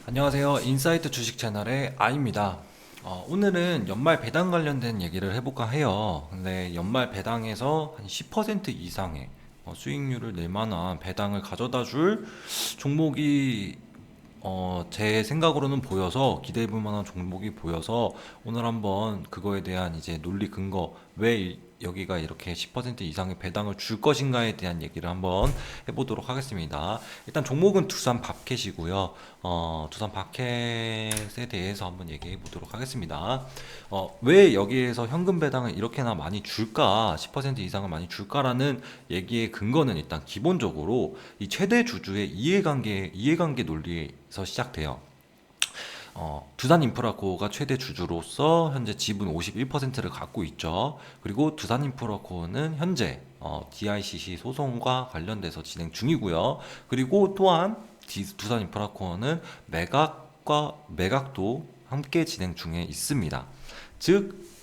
안녕하세요. 인사이트 주식 채널의 아입니다. 오늘은 연말 배당 관련된 얘기를 해볼까 해요. 근데 연말 배당에서 한 10% 이상의 수익률을 낼 만한 배당을 가져다 줄 종목이 제 생각으로는 보여서 기대해 볼 만한 종목이 보여서 오늘 한번 그거에 대한 이제 논리 근거 여기가 이렇게 10% 이상의 배당을 줄 것인가에 대한 얘기를 한번 해보도록 하겠습니다. 일단 종목은 두산 밥켓이고요. 두산 밥켓에 대해서 한번 얘기해 보도록 하겠습니다. 왜 여기에서 현금 배당을 이렇게나 많이 줄까? 10% 이상을 많이 줄까라는 얘기의 근거는 일단 기본적으로 이 최대 주주의 이해관계 논리에서 시작돼요. 두산인프라코어가 최대 주주로서 현재 지분 51%를 갖고 있죠. 그리고 두산인프라코어는 현재 DICC 소송과 관련돼서 진행 중이고요. 그리고 또한 두산인프라코어는 매각도 함께 진행 중에 있습니다. 즉,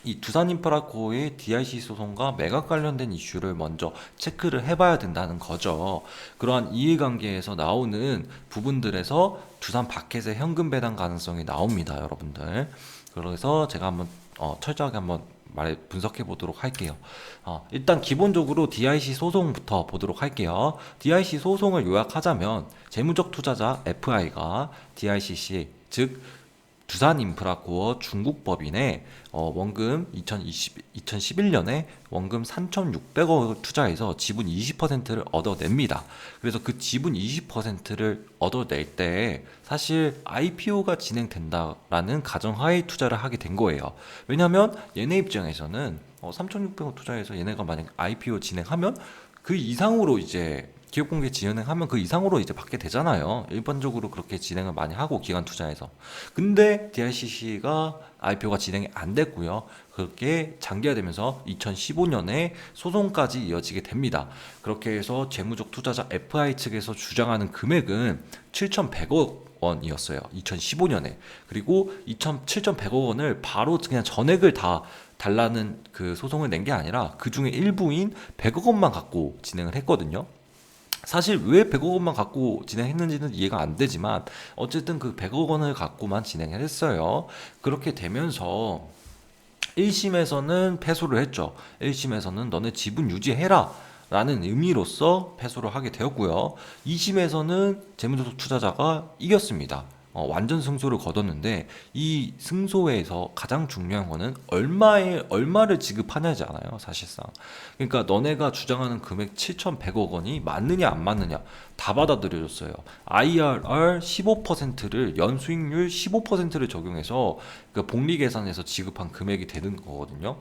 이 두산인프라코어의 DIC 소송과 매각 관련된 이슈를 먼저 체크를 해봐야 된다는 거죠. 그러한 이해관계에서 나오는 부분들에서 두산 바켓의 현금 배당 가능성이 나옵니다, 여러분들. 그래서 제가 한번 철저하게 한번 분석해 보도록 할게요. 일단 기본적으로 DIC 소송부터 보도록 할게요. DIC 소송을 요약하자면 재무적 투자자 FI가 DICC, 즉 두산인프라코어 중국법인에 원금 2011년에 원금 3,600억을 투자해서 지분 20%를 얻어냅니다. 그래서 그 지분 20%를 얻어낼 때 사실 IPO가 진행된다라는 가정하에 투자를 하게 된 거예요. 왜냐하면 얘네 입장에서는 3,600억 투자해서 얘네가 만약 IPO 진행하면 그 이상으로 이제 기업공개 진행하면 그 이상으로 이제 받게 되잖아요. 일반적으로 그렇게 진행을 많이 하고 기관 투자에서. 근데 DICC가 IPO가 진행이 안 됐고요. 그렇게 장기화되면서 2015년에 소송까지 이어지게 됩니다. 그렇게 해서 재무적 투자자 FI 측에서 주장하는 금액은 7,100억 원이었어요. 2015년에. 그리고 7,100억 원을 바로 그냥 전액을 다 달라는 그 소송을 낸 게 아니라 그 중에 일부인 100억 원만 갖고 진행을 했거든요. 사실 왜 100억 원만 갖고 진행했는지는 이해가 안 되지만 어쨌든 그 100억 원을 갖고만 진행을 했어요. 그렇게 되면서 1심에서는 패소를 했죠. 1심에서는 너네 지분 유지해라 라는 의미로서 패소를 하게 되었고요. 2심에서는 재무조속 투자자가 이겼습니다. 완전 승소를 거뒀는데 이 승소에서 가장 중요한 거는 얼마를 지급하냐잖아요, 사실상. 그러니까 너네가 주장하는 금액 7,100억 원이 맞느냐 안 맞느냐 다 받아들여줬어요. IRR 15%를 연수익률 15%를 적용해서 그 복리 계산에서 지급한 금액이 되는 거거든요.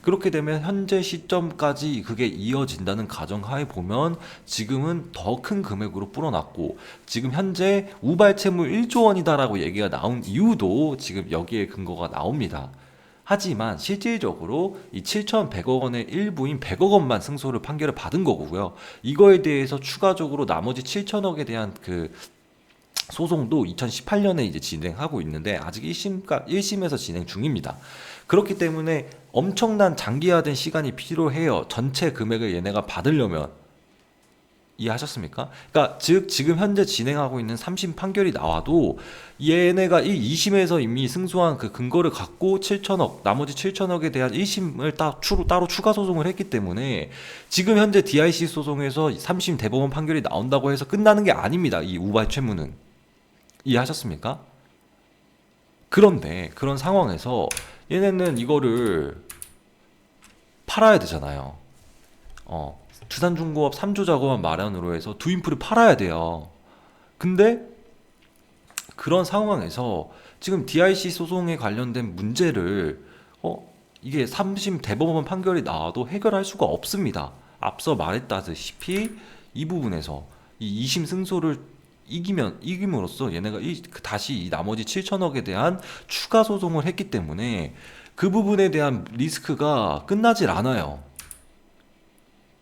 그렇게 되면 현재 시점까지 그게 이어진다는 가정하에 보면 지금은 더 큰 금액으로 불어났고 지금 현재 우발 채무 1조 원이다라고 얘기가 나온 이유도 지금 여기에 근거가 나옵니다. 하지만 실질적으로 이 7,100억 원의 일부인 100억 원만 승소를 판결을 받은 거고요. 이거에 대해서 추가적으로 나머지 7천억에 대한 그 소송도 2018년에 이제 진행하고 있는데 아직 1심에서 진행 중입니다. 그렇기 때문에 엄청난 장기화된 시간이 필요해요. 전체 금액을 얘네가 받으려면. 이해하셨습니까? 그러니까 즉 지금 현재 진행하고 있는 3심 판결이 나와도 얘네가 이 2심에서 이미 승소한 그 근거를 갖고 7천억 나머지 7천억에 대한 1심을 따로 추가 소송을 했기 때문에 지금 현재 DIC 소송에서 3심 대법원 판결이 나온다고 해서 끝나는 게 아닙니다. 이 우발 채무는. 이해하셨습니까? 그런데 그런 상황에서 얘네는 이거를 팔아야 되잖아요. 두산중공업 3조 자금만 마련으로 해서 두인프를 팔아야 돼요. 근데 그런 상황에서 지금 DIC 소송에 관련된 문제를 이게 3심 대법원 판결이 나와도 해결할 수가 없습니다. 앞서 말했다시피 이 부분에서 이 2심 승소를 이김으로써 얘네가 다시 이 나머지 7천억에 대한 추가 소송을 했기 때문에 그 부분에 대한 리스크가 끝나질 않아요.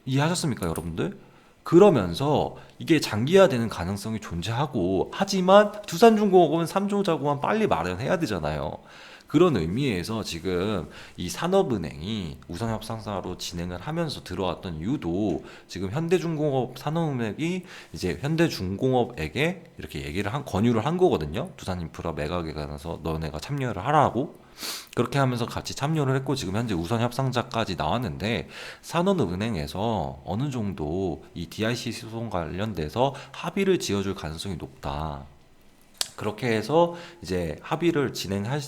이해하셨습니까, 여러분들? 그러면서 이게 장기화되는 가능성이 존재하고 하지만 두산중공업은 3조 자금만 빨리 마련해야 되잖아요. 그런 의미에서 지금 이 산업은행이 우선협상사로 진행을 하면서 들어왔던 이유도 지금 현대중공업 산업은행이 이제 현대중공업에게 이렇게 권유를 한 거거든요. 두산인프라 매각에 관해서 너네가 참여를 하라고. 그렇게 하면서 같이 참여를 했고 지금 현재 우선 협상자까지 나왔는데 산업은행에서 어느 정도 이 DIC 소송 관련돼서 합의를 지어줄 가능성이 높다. 그렇게 해서 이제 진행할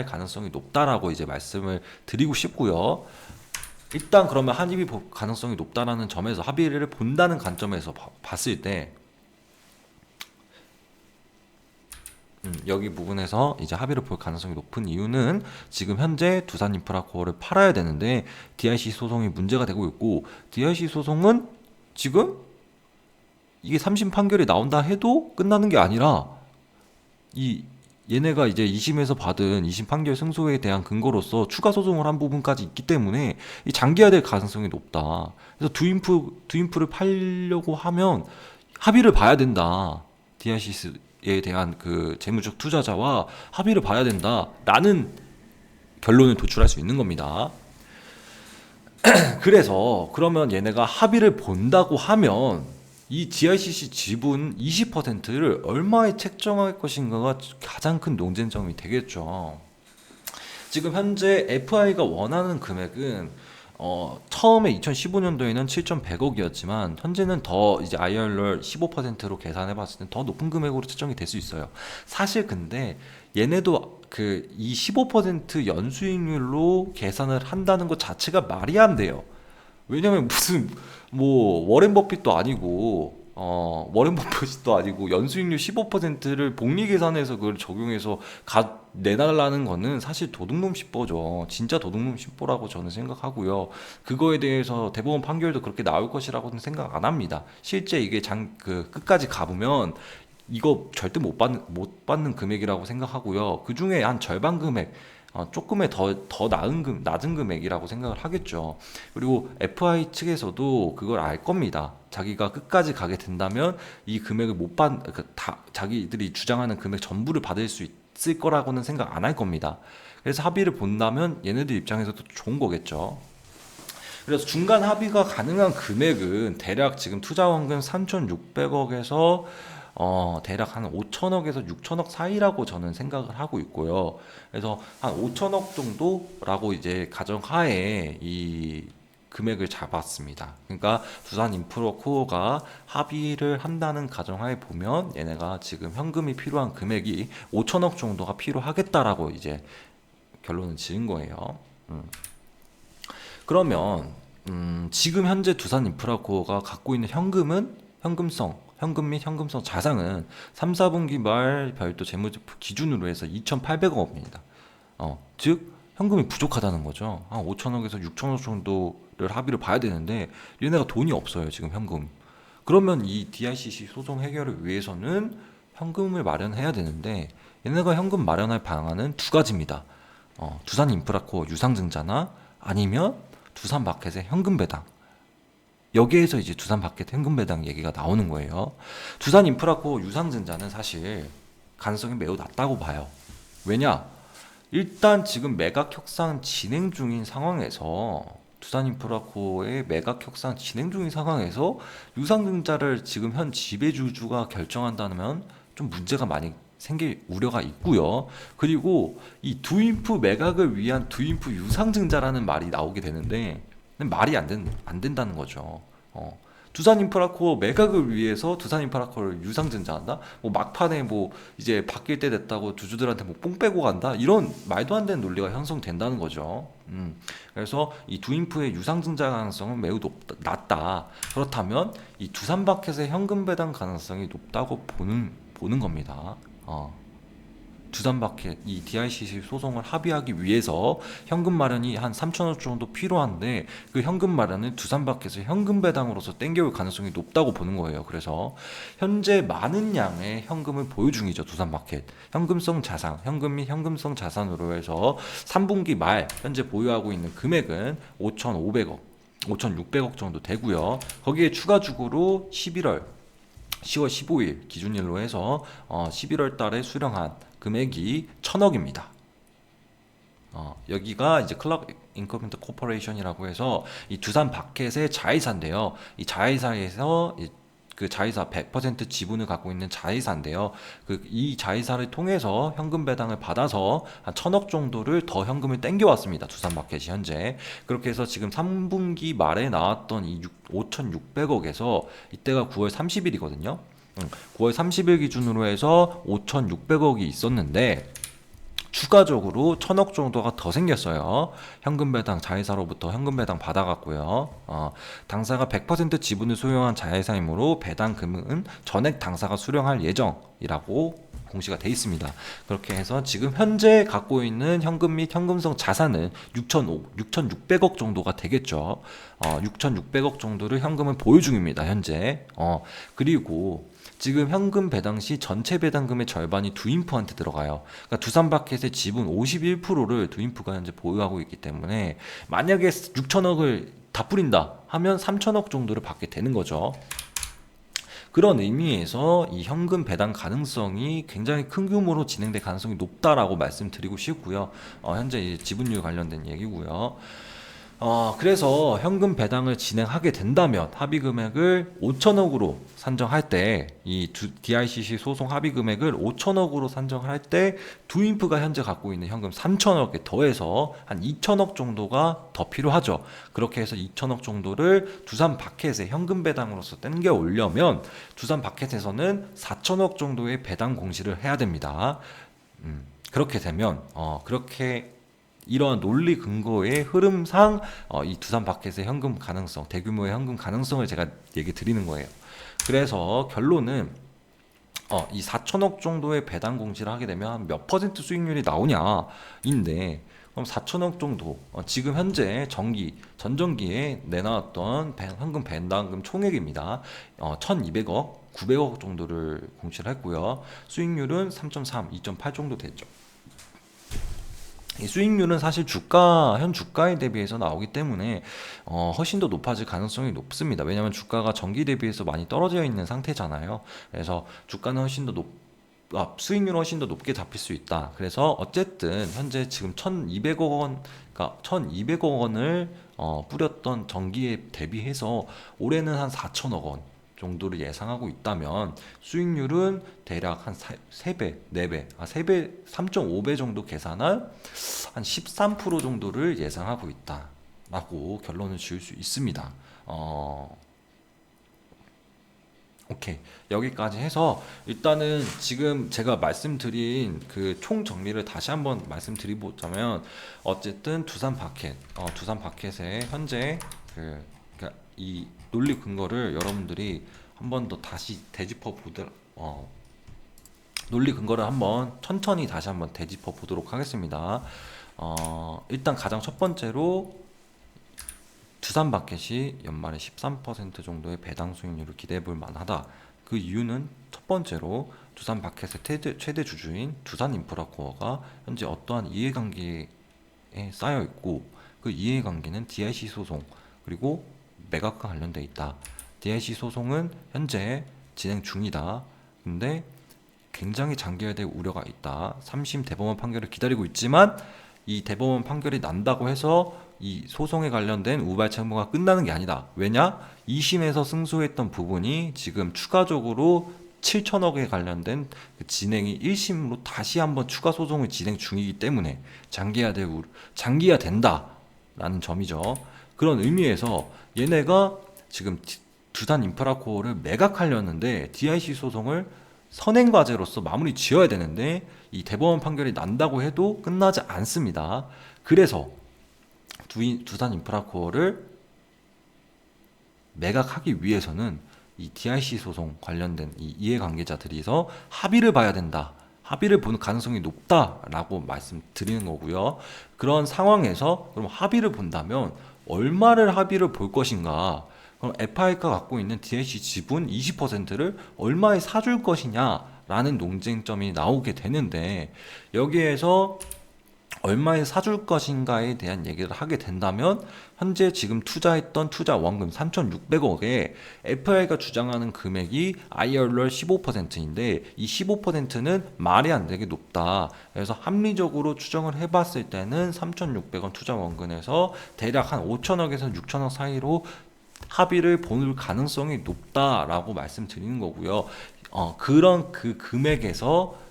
가능성이 높다라고 이제 말씀을 드리고 싶고요. 일단 그러면 한입이 가능성이 높다라는 점에서 합의를 본다는 관점에서 봤을 때 여기 부분에서 이제 합의를 볼 가능성이 높은 이유는 지금 현재 두산인프라코어를 팔아야 되는데 DIC 소송이 문제가 되고 있고 DIC 소송은 지금 이게 3심 판결이 나온다 해도 끝나는 게 아니라 이 얘네가 이제 2심에서 받은 2심 판결 승소에 대한 근거로서 추가 소송을 한 부분까지 있기 때문에 이 장기화될 가능성이 높다. 그래서 두인프를 팔려고 하면 합의를 봐야 된다. DIC에 대한 그 재무적 투자자와 합의를 봐야 된다라는 결론을 도출할 수 있는 겁니다. 그래서 그러면 얘네가 합의를 본다고 하면 이 GICC 지분 20%를 얼마에 책정할 것인가가 가장 큰 논쟁점이 되겠죠. 지금 현재 FI가 원하는 금액은 처음에 2015년도에는 7,100억이었지만 현재는 더 이제 IRR 15%로 계산해 봤을 때 더 높은 금액으로 책정이 될 수 있어요. 사실 근데 얘네도 그 이 15% 연수익률로 계산을 한다는 것 자체가 말이 안 돼요. 왜냐면 무슨 뭐 워렌 버핏도 아니고 연수익률 15%를 복리 계산해서 그걸 적용해서 내달라는 거는 사실 도둑놈 십보죠. 진짜 도둑놈 십보라고 저는 생각하고요. 그거에 대해서 대법원 판결도 그렇게 나올 것이라고는 생각 안 합니다. 실제 이게 끝까지 가보면 이거 절대 못 받는 금액이라고 생각하고요. 그 중에 한 절반 금액, 조금의 더 낮은 금액이라고 생각을 하겠죠. 그리고 FI 측에서도 그걸 알 겁니다. 자기가 끝까지 가게 된다면 이 금액을 자기들이 주장하는 금액 전부를 받을 수 있을 거라고는 생각 안 할 겁니다. 그래서 합의를 본다면 얘네들 입장에서도 좋은 거겠죠. 그래서 중간 합의가 가능한 금액은 대략 지금 투자원금 3,600억에서 대략 한 5천억에서 6천억 사이라고 저는 생각을 하고 있고요. 그래서 한 5천억 정도라고 이제 가정하에 이 금액을 잡았습니다. 그러니까 두산인프라코어가 합의를 한다는 가정하에 보면 얘네가 지금 현금이 필요한 금액이 5천억 정도가 필요하겠다라고 이제 결론을 지은 거예요. 그러면 지금 현재 두산인프라코어가 갖고 있는 현금 및 현금성 자산은 3, 4분기 말 별도 재무제표 기준으로 해서 2,800억입니다. 즉 현금이 부족하다는 거죠. 한 5천억에서 6천억 정도를 합의를 봐야 되는데 얘네가 돈이 없어요. 지금 현금. 그러면 이 DICC 소송 해결을 위해서는 현금을 마련해야 되는데 얘네가 현금 마련할 방안은 두 가지입니다. 두산인프라코어 유상증자나 아니면 두산마켓의 현금 배당. 여기에서 이제 두산마켓 현금 배당 얘기가 나오는 거예요. 두산인프라코어 유상증자는 사실 가능성이 매우 낮다고 봐요. 왜냐? 일단 지금 매각 협상 진행 중인 상황에서 두산인프라코어의 매각 협상 진행 중인 상황에서 유상증자를 지금 현 지배주주가 결정한다면 좀 문제가 많이 생길 우려가 있고요. 그리고 이 두인프 매각을 위한 두인프 유상증자라는 말이 나오게 되는데 말이 안 된다는 거죠. 두산인프라코어 매각을 위해서 두산인프라코어를 유상증자한다? 뭐 막판에 뭐 이제 바뀔 때 됐다고 주주들한테 뭐 뽕 빼고 간다? 이런 말도 안 되는 논리가 형성된다는 거죠. 그래서 이 두인프의 유상증자 가능성은 매우 낮다. 그렇다면 이 두산마켓의 현금 배당 가능성이 높다고 보는 겁니다. 두산마켓 이 DICC 소송을 합의하기 위해서 현금 마련이 한 3천억 정도 필요한데 그 현금 마련을 두산마켓의 현금 배당으로서 땡겨올 가능성이 높다고 보는 거예요. 그래서 현재 많은 양의 현금을 보유 중이죠. 두산마켓 현금성 자산, 현금 및 현금성 자산으로 해서 3분기 말 현재 보유하고 있는 금액은 5,500억 5,600억 정도 되고요. 거기에 추가적으로 11월 10월 15일 기준일로 해서 11월 달에 수령한 금액이 1,000억입니다. 여기가 이제 클럽 인커멘트 코퍼레이션이라고 해서 이 두산 바켓의 자회사인데요. 이 자회사에서 그 자회사 100% 지분을 갖고 있는 자회사인데요. 이 자회사를 통해서 현금 배당을 받아서 한 1,000억 정도를 더 현금을 땡겨왔습니다. 두산 마켓이 현재. 그렇게 해서 지금 3분기 말에 나왔던 이 5,600억에서 이때가 9월 30일이거든요. 9월 30일 기준으로 해서 5,600억이 있었는데 추가적으로 1,000억 정도가 더 생겼어요. 현금 배당 자회사로부터 현금 배당 받아갔고요. 당사가 100% 지분을 소유한 자회사이므로 배당 금은 전액 당사가 수령할 예정이라고 공시가 돼 있습니다. 그렇게 해서 지금 현재 갖고 있는 현금 및 현금성 자산은 6,600억 정도가 되겠죠. 6,600억 정도를 현금을 보유 중입니다. 현재. 그리고 지금 현금 배당 시 전체 배당금의 절반이 두인프한테 들어가요. 그러니까 두산마켓의 지분 51%를 두인프가 현재 보유하고 있기 때문에 만약에 6천억을 다 뿌린다 하면 3천억 정도를 받게 되는 거죠. 그런 의미에서 이 현금 배당 가능성이 굉장히 큰 규모로 진행될 가능성이 높다라고 말씀드리고 싶고요. 현재 지분율 관련된 얘기고요. 그래서 현금 배당을 진행하게 된다면 합의 금액을 5천억으로 산정할 때, 이 DICC 소송 합의 금액을 5천억으로 산정할 때, 두인프가 현재 갖고 있는 현금 3천억에 더해서 한 2천억 정도가 더 필요하죠. 그렇게 해서 2천억 정도를 두산 바켓의 현금 배당으로서 땡겨 오려면, 두산 바켓에서는 4천억 정도의 배당 공시를 해야 됩니다. 그렇게 되면, 이러한 논리 근거의 흐름상 이 두산 바켓의 현금 가능성, 대규모의 현금 가능성을 제가 얘기 드리는 거예요. 그래서 결론은 이 4천억 정도의 배당 공시를 하게 되면 몇 퍼센트 수익률이 나오냐인데, 그럼 4천억 정도 지금 현재 전정기에 내놨던 현금 배당금 총액입니다. 1,200억, 900억 정도를 공시를 했고요. 수익률은 3.3, 2.8 정도 됐죠. 이 수익률은 사실 현 주가에 대비해서 나오기 때문에 훨씬 더 높아질 가능성이 높습니다. 왜냐하면 주가가 전기 대비해서 많이 떨어져 있는 상태잖아요. 그래서 주가는 수익률은 훨씬 더 높게 잡힐 수 있다. 그래서 어쨌든 현재 지금 1,200억 원, 그러니까 1,200억 원을 뿌렸던 전기에 대비해서 올해는 한 4천억 원 정도를 예상하고 있다면 수익률은 대략 한 3배, 4배, 3배, 3.5배 정도 계산할 한 13% 정도를 예상하고 있다라고 결론을 지을 수 있습니다. 오케이. 여기까지 해서 일단은 지금 제가 말씀드린 그 총 정리를 다시 한번 말씀드리자면, 어쨌든 두산 바켓의 현재 그러니까 이 논리 근거를 여러분들이 한 번 더 다시 논리 근거를 한번 천천히 다시 한번 되짚어 보도록 하겠습니다. 일단 가장 첫 번째로 두산 바켓이 연말에 13% 정도의 배당 수익률을 기대해 볼 만하다. 그 이유는 첫 번째로 두산 바켓의 최대 주주인 두산인프라코어가 현재 어떠한 이해관계에 쌓여 있고, 그 이해관계는 DIC 소송 그리고 매각과 관련돼 있다. DIC 소송은 현재 진행 중이다. 근데 굉장히 장기화될 우려가 있다. 3심 대법원 판결을 기다리고 있지만 이 대법원 판결이 난다고 해서 이 소송에 관련된 우발 채무가 끝나는 게 아니다. 왜냐? 2심에서 승소했던 부분이 지금 추가적으로 7천억에 관련된 그 진행이 1심으로 다시 한번 추가 소송을 진행 중이기 때문에 장기화된다라는 점이죠. 그런 의미에서 얘네가 지금 두산 인프라코어를 매각하려는데 DIC 소송을 선행과제로서 마무리 지어야 되는데 이 대법원 판결이 난다고 해도 끝나지 않습니다. 그래서 두산 인프라코어를 매각하기 위해서는 이 DIC 소송 관련된 이 이해관계자들이서 합의를 봐야 된다. 합의를 보는 가능성이 높다라고 말씀드리는 거고요. 그런 상황에서 그럼 합의를 본다면 얼마를 합의를 볼 것인가? 그럼 FI가 갖고 있는 DIC 지분 20%를 얼마에 사줄 것이냐라는 논쟁점이 나오게 되는데, 여기에서 얼마에 사줄 것인가에 대한 얘기를 하게 된다면 현재 지금 투자했던 투자 원금 3,600억에 FI가 주장하는 금액이 IRR 15%인데 이 15%는 말이 안 되게 높다. 그래서 합리적으로 추정을 해봤을 때는 3,600원 투자 원금에서 대략 한 5천억에서 6천억 사이로 합의를 볼 가능성이 높다라고 말씀드리는 거고요. 그런 그 금액에서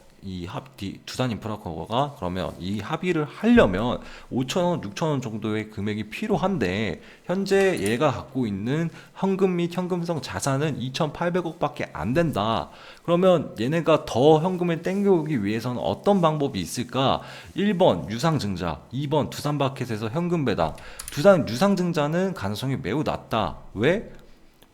두산 인프라코어가 그러면 이 합의를 하려면 5천원, 6천원 정도의 금액이 필요한데 현재 얘가 갖고 있는 현금 및 현금성 자산은 2,800억밖에 안 된다. 그러면 얘네가 더 현금을 땡겨오기 위해서는 어떤 방법이 있을까? 1번 유상증자, 2번 두산마켓에서 현금 배당. 두산 유상증자는 가능성이 매우 낮다. 왜?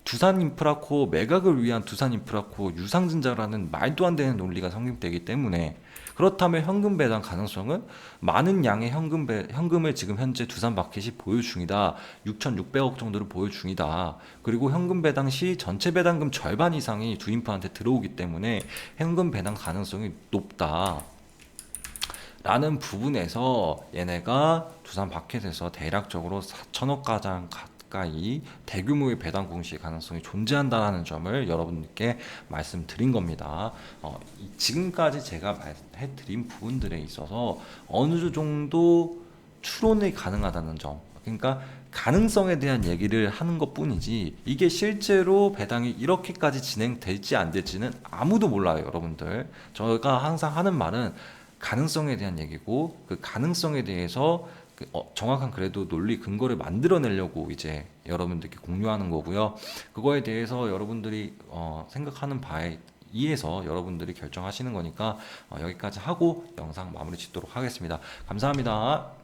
두산인프라코어 매각을 위한 두산인프라코어 유상증자라는 말도 안 되는 논리가 성립되기 때문에 그렇다면 현금 배당 가능성은 많은 양의 현금을 지금 현재 두산마켓이 보유 중이다. 6,600억 정도를 보유 중이다. 그리고 현금 배당 시 전체 배당금 절반 이상이 두인프한테 들어오기 때문에 현금 배당 가능성이 높다. 라는 부분에서 얘네가 두산마켓에서 대략적으로 4천억 가장 가까이 대규모의 배당 공시 가능성이 존재한다는 점을 여러분께 말씀드린 겁니다. 지금까지 제가 해드린 부분들에 있어서 어느 정도 추론이 가능하다는 점, 그러니까 가능성에 대한 얘기를 하는 것 뿐이지 이게 실제로 배당이 이렇게까지 진행될지 안 될지는 아무도 몰라요, 여러분들. 저희가 항상 하는 말은 가능성에 대한 얘기고 그 가능성에 대해서 정확한 그래도 논리 근거를 만들어내려고 이제 여러분들께 공유하는 거고요. 그거에 대해서 여러분들이 생각하는 바에 의해서 여러분들이 결정하시는 거니까 여기까지 하고 영상 마무리 짓도록 하겠습니다. 감사합니다.